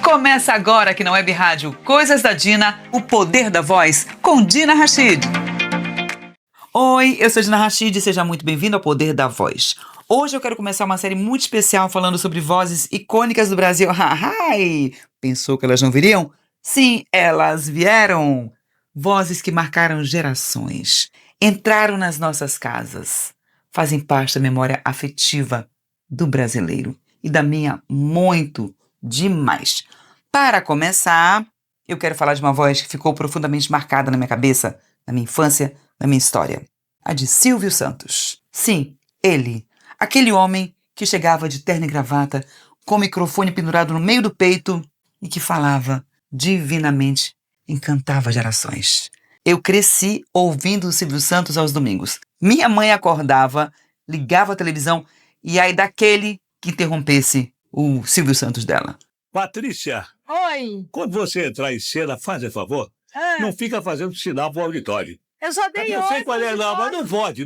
Começa agora aqui na Web Rádio Coisas da Dina, o poder da voz, com Dina Rachid. Oi, eu sou Dina Rachid e seja muito bem-vindo ao Poder da Voz. Hoje eu quero começar uma série muito especial falando sobre vozes icônicas do Brasil. Ai, pensou que elas não viriam? Sim, elas vieram. Vozes que marcaram gerações, entraram nas nossas casas, fazem parte da memória afetiva do brasileiro e da minha muito demais. Para começar, eu quero falar de uma voz que ficou profundamente marcada na minha cabeça, na minha infância, na minha história. A de Silvio Santos. Sim, ele. Aquele homem que chegava de terno e gravata, com o microfone pendurado no meio do peito e que falava divinamente, encantava gerações. Eu cresci ouvindo o Silvio Santos aos domingos. Minha mãe acordava, ligava a televisão e aí daquele que interrompesse o Silvio Santos dela. Patrícia, Oi. quando você entrar em cena, faz um favor, não fica fazendo sinal pro auditório. Eu só dei Eu oi. sei qual é, não, mas não pode.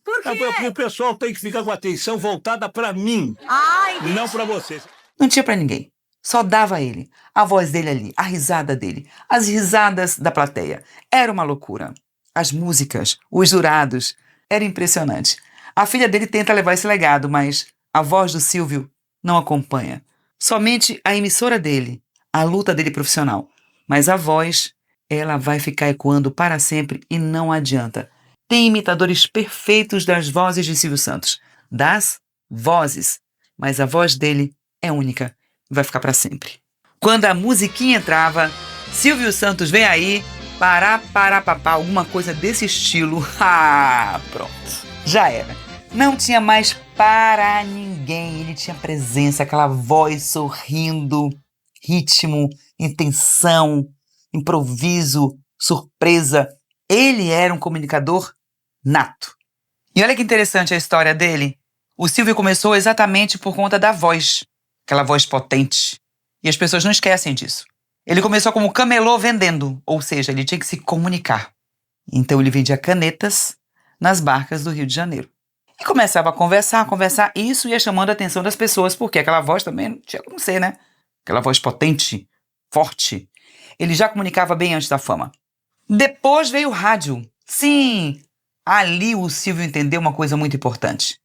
Por quê? Porque o pessoal tem que ficar com a atenção voltada pra mim, Ai, não pra vocês. Não tinha pra ninguém. Só dava ele. A voz dele ali, a risada dele, as risadas da plateia. Era uma loucura. As músicas, os jurados. Era impressionante. A filha dele tenta levar esse legado, mas a voz do Silvio não acompanha. Somente a emissora dele, a luta dele profissional. Mas a voz, ela vai ficar ecoando para sempre e não adianta. Tem imitadores perfeitos das vozes de Silvio Santos. Das vozes. Mas a voz dele é única. Vai ficar para sempre. Quando a musiquinha entrava, Silvio Santos vem aí, pará, papá, alguma coisa desse estilo. Ah, pronto. Já era. Não tinha mais para ninguém. Ele tinha presença, aquela voz sorrindo, ritmo, intenção, improviso, surpresa. Ele era um comunicador nato. E olha que interessante a história dele. O Silvio começou exatamente por conta da voz. Aquela voz potente. E as pessoas não esquecem disso. Ele começou como camelô vendendo, ou seja, ele tinha que se comunicar. Então ele vendia canetas nas barcas do Rio de Janeiro. E começava a conversar, e isso ia chamando a atenção das pessoas, porque aquela voz também não tinha como ser, né? Aquela voz potente, forte. Ele já comunicava bem antes da fama. Depois veio o rádio. Sim, ali o Silvio entendeu uma coisa muito importante.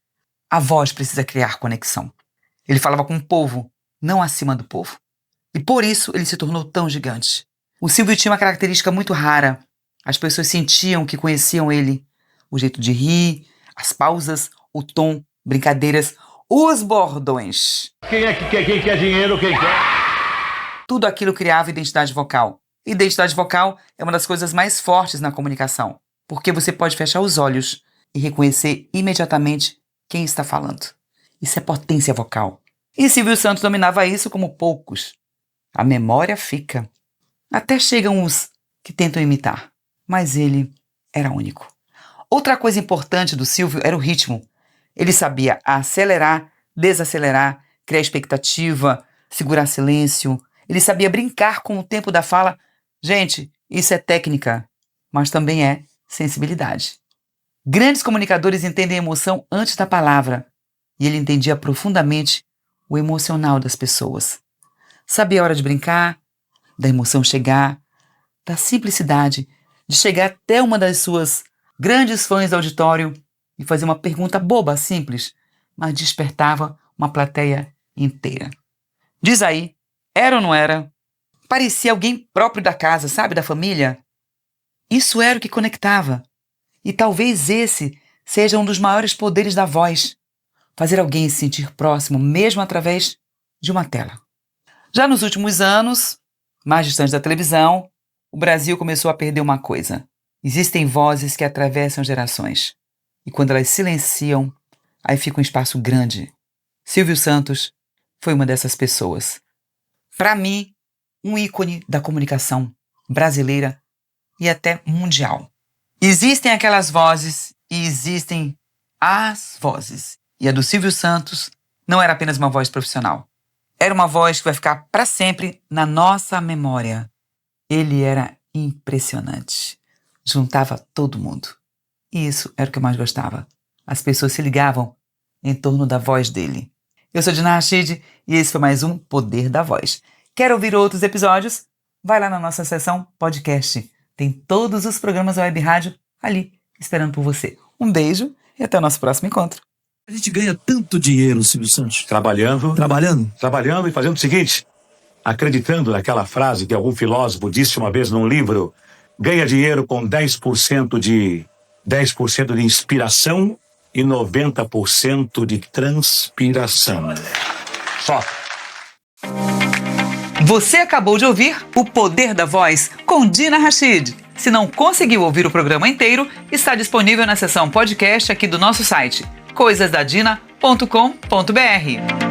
A voz precisa criar conexão. Ele falava com o povo, não acima do povo. E por isso ele se tornou tão gigante. O Silvio tinha uma característica muito rara. As pessoas sentiam que conheciam ele. O jeito de rir, as pausas, o tom, brincadeiras, os bordões. Quem quer dinheiro, quem quer? Tudo aquilo criava identidade vocal. Identidade vocal é uma das coisas mais fortes na comunicação, porque você pode fechar os olhos e reconhecer imediatamente quem está falando. Isso é potência vocal. E Silvio Santos dominava isso como poucos. A memória fica. Até chegam os que tentam imitar, mas ele era único. Outra coisa importante do Silvio era o ritmo. Ele sabia acelerar, desacelerar, criar expectativa, segurar silêncio. Ele sabia brincar com o tempo da fala. Gente, isso é técnica, mas também é sensibilidade. Grandes comunicadores entendem a emoção antes da palavra. E ele entendia profundamente o emocional das pessoas. Sabia a hora de brincar, da emoção chegar, da simplicidade, de chegar até uma das suas grandes fãs do auditório e fazer uma pergunta boba, simples, mas despertava uma plateia inteira. Diz aí, era ou não era? Parecia alguém próprio da casa, sabe, da família? Isso era o que conectava. E talvez esse seja um dos maiores poderes da voz. Fazer alguém se sentir próximo, mesmo através de uma tela. Já nos últimos anos, mais distante da televisão, o Brasil começou a perder uma coisa. Existem vozes que atravessam gerações. E quando elas silenciam, aí fica um espaço grande. Silvio Santos foi uma dessas pessoas. Para mim, um ícone da comunicação brasileira e até mundial. Existem aquelas vozes e existem as vozes. E a do Silvio Santos não era apenas uma voz profissional. Era uma voz que vai ficar para sempre na nossa memória. Ele era impressionante. Juntava todo mundo. E isso era o que eu mais gostava. As pessoas se ligavam em torno da voz dele. Eu sou Dina Rachid e esse foi mais um Poder da Voz. Quer ouvir outros episódios? Vai lá na nossa seção podcast. Tem todos os programas da Web Rádio ali, esperando por você. Um beijo e até o nosso próximo encontro. A gente ganha tanto dinheiro, Silvio Santos. Trabalhando e fazendo o seguinte, acreditando naquela frase que algum filósofo disse uma vez num livro, ganha dinheiro com 10% de inspiração e 90% de transpiração. Só. Você acabou de ouvir O Poder da Voz com Dina Rachid. Se não conseguiu ouvir o programa inteiro, está disponível na seção podcast aqui do nosso site, coisasdadina.com.br.